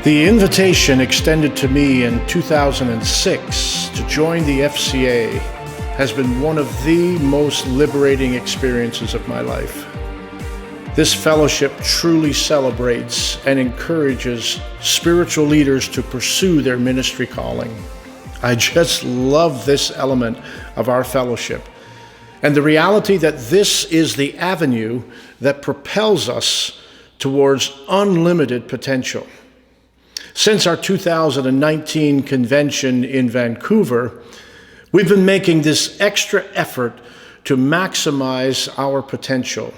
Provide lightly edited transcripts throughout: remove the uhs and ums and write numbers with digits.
The invitation extended to me in 2006 to join the FCA has been one of the most liberating experiences of my life. This fellowship truly celebrates and encourages spiritual leaders to pursue their ministry calling. I just love this element of our fellowship and the reality that this is the avenue that propels us towards unlimited potential. Since our 2019 convention in Vancouver, we've been making this extra effort to maximize our potential.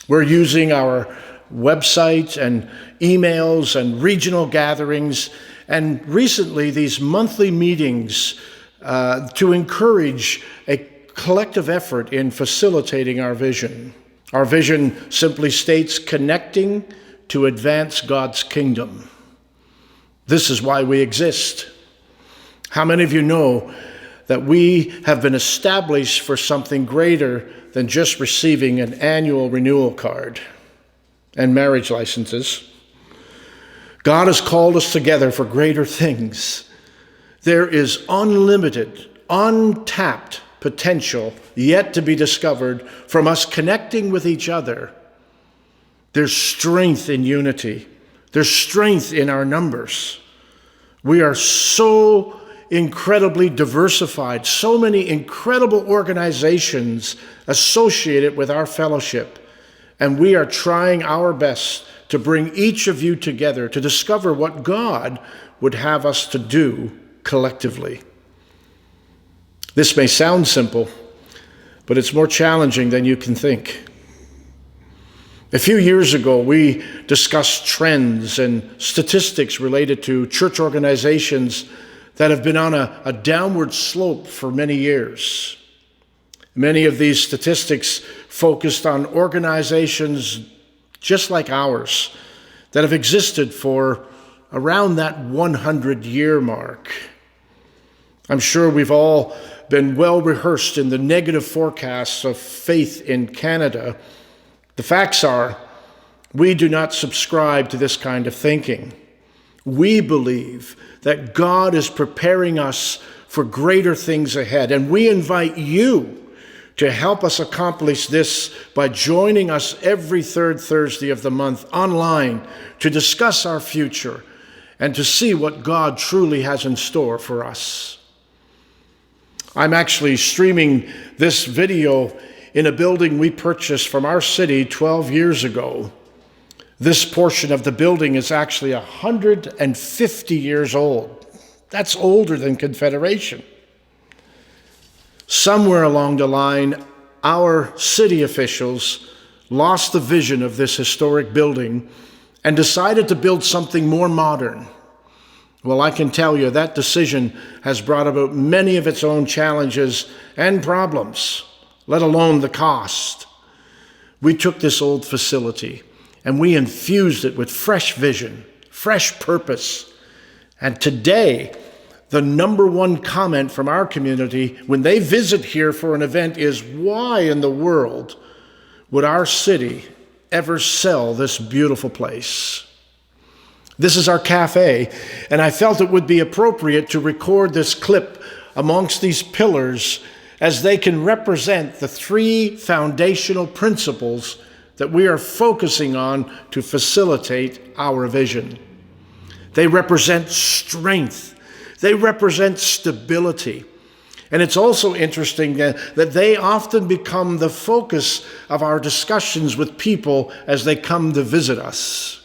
We're using our website and emails and regional gatherings and recently these monthly meetings to encourage a collective effort in facilitating our vision. Our vision simply states connecting to advance God's kingdom. This is why we exist. How many of you know that we have been established for something greater than just receiving an annual renewal card and marriage licenses? God has called us together for greater things. There is unlimited, untapped potential yet to be discovered from us connecting with each other. There's strength in unity. There's strength in our numbers. We are so incredibly diversified, so many incredible organizations associated with our fellowship, and we are trying our best to bring each of you together to discover what God would have us to do collectively. This may sound simple, but it's more challenging than you can think. A few years ago, we discussed trends and statistics related to church organizations that have been on a downward slope for many years. Many of these statistics focused on organizations just like ours that have existed for around that 100-year mark. I'm sure we've all been well rehearsed in the negative forecasts of faith in Canada. The facts are, we do not subscribe to this kind of thinking. We believe that God is preparing us for greater things ahead, and we invite you to help us accomplish this by joining us every third Thursday of the month online to discuss our future and to see what God truly has in store for us. I'm actually streaming this video in a building we purchased from our city 12 years ago. This portion of the building is actually 150 years old. That's older than Confederation. Somewhere along the line, our city officials lost the vision of this historic building and decided to build something more modern. Well, I can tell you that decision has brought about many of its own challenges and problems, let alone the cost. We took this old facility and we infused it with fresh vision, fresh purpose. And today, the number one comment from our community when they visit here for an event is, why in the world would our city ever sell this beautiful place? This is our cafe, and I felt it would be appropriate to record this clip amongst these pillars as they can represent the three foundational principles that we are focusing on to facilitate our vision. They represent strength. They represent stability. And it's also interesting that they often become the focus of our discussions with people as they come to visit us.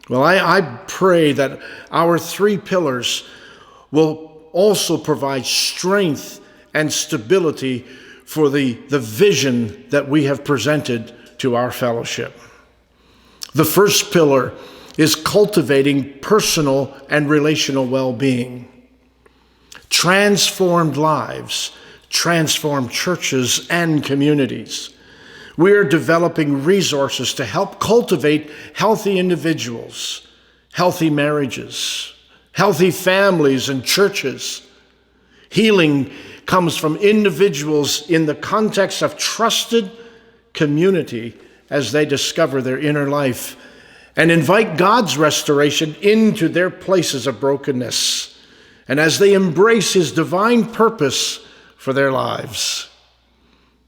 Well, I pray that our three pillars will also provide strength and stability for the vision that we have presented to our fellowship. The first pillar is cultivating personal and relational well-being. Transformed lives transform churches and communities. We're developing resources to help cultivate healthy individuals, healthy marriages, healthy families and churches. Healing comes from individuals in the context of trusted community as they discover their inner life and invite God's restoration into their places of brokenness, and as they embrace his divine purpose for their lives.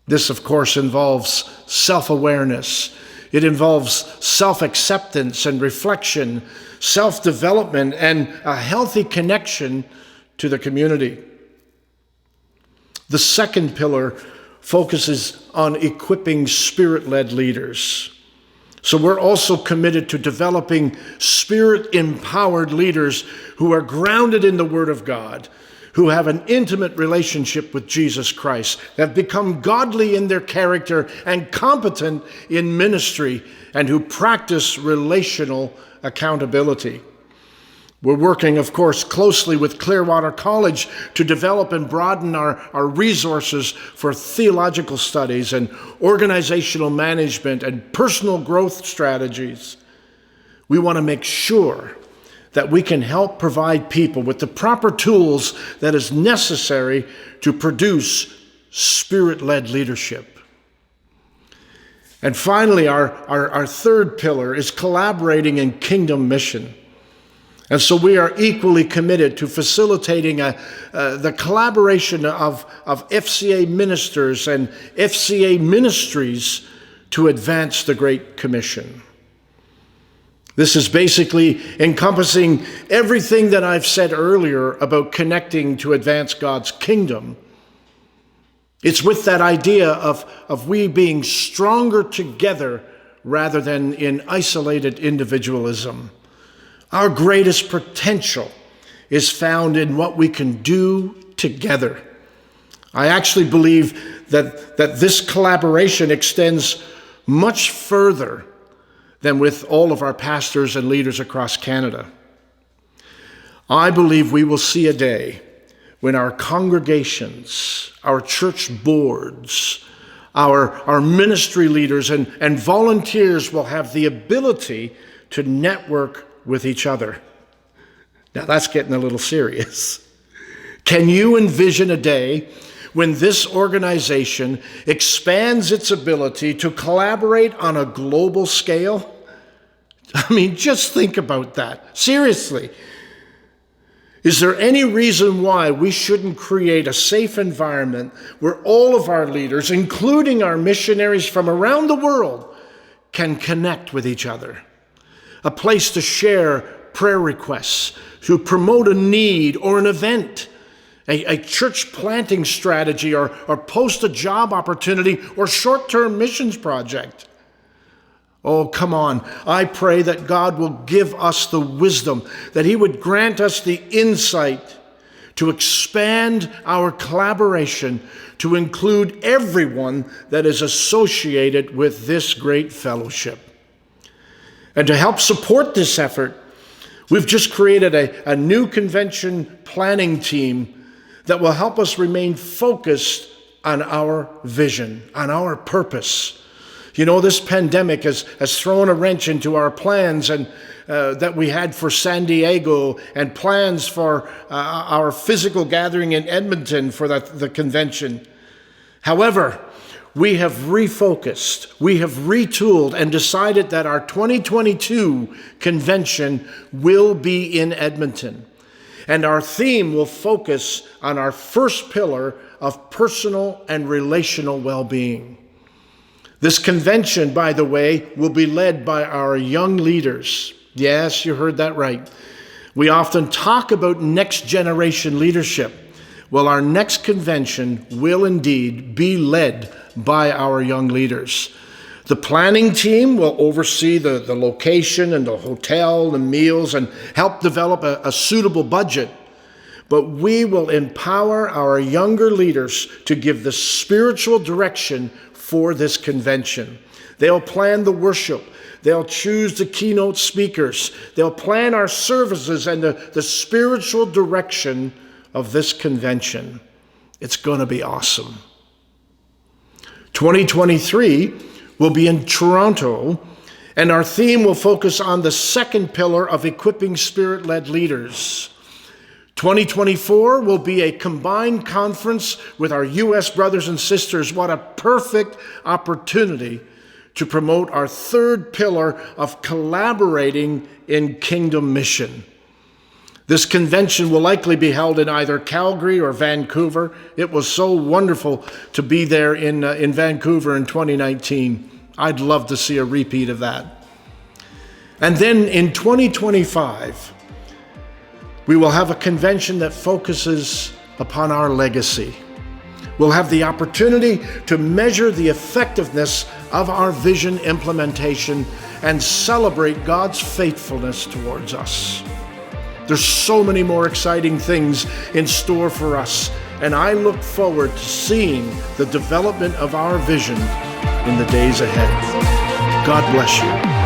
This, of course, involves self-awareness. It involves self-acceptance and reflection, self-development, and a healthy connection to the community. The second pillar focuses on equipping Spirit-led leaders. So we're also committed to developing Spirit-empowered leaders who are grounded in the Word of God, who have an intimate relationship with Jesus Christ, have become godly in their character and competent in ministry, and who practice relational accountability. We're working, of course, closely with Clearwater College to develop and broaden our resources for theological studies and organizational management and personal growth strategies. We want to make sure that we can help provide people with the proper tools that is necessary to produce Spirit-led leadership. And finally, our third pillar is collaborating in kingdom mission. And so we are equally committed to facilitating the collaboration of FCA ministers and FCA ministries to advance the Great Commission. This is basically encompassing everything that I've said earlier about connecting to advance God's kingdom. It's with that idea of we being stronger together rather than in isolated individualism. Our greatest potential is found in what we can do together. I actually believe that this collaboration extends much further than with all of our pastors and leaders across Canada. I believe we will see a day when our congregations, our church boards, our ministry leaders and volunteers will have the ability to network with each other. Now that's getting a little serious. Can you envision a day when this organization expands its ability to collaborate on a global scale? I mean, just think about that. Seriously. Is there any reason why we shouldn't create a safe environment where all of our leaders, including our missionaries from around the world, can connect with each other? A place to share prayer requests, to promote a need or an event, a church planting strategy, or post a job opportunity or short-term missions project. Oh, come on. I pray that God will give us the wisdom, that he would grant us the insight to expand our collaboration to include everyone that is associated with this great fellowship. And to help support this effort, we've just created a new convention planning team that will help us remain focused on our vision, on our purpose. You know, this pandemic has thrown a wrench into our plans and that we had for San Diego and plans for our physical gathering in Edmonton for the convention. However, we have refocused, we have retooled, and decided that our 2022 convention will be in Edmonton. And our theme will focus on our first pillar of personal and relational well-being. This convention, by the way, will be led by our young leaders. Yes, you heard that right. We often talk about next generation leadership. Well, our next convention will indeed be led by our young leaders. The planning team will oversee the location and the hotel and meals and help develop a suitable budget. But we will empower our younger leaders to give the spiritual direction for this convention. They'll plan the worship. They'll choose the keynote speakers. They'll plan our services and the spiritual direction of this convention. It's going to be awesome. 2023 will be in Toronto, and our theme will focus on the second pillar of equipping Spirit-led leaders. 2024 will be a combined conference with our U.S. brothers and sisters. What a perfect opportunity to promote our third pillar of collaborating in kingdom mission. This convention will likely be held in either Calgary or Vancouver. It was so wonderful to be there in Vancouver in 2019. I'd love to see a repeat of that. And then in 2025, we will have a convention that focuses upon our legacy. We'll have the opportunity to measure the effectiveness of our vision implementation and celebrate God's faithfulness towards us. There's so many more exciting things in store for us, and I look forward to seeing the development of our vision in the days ahead. God bless you.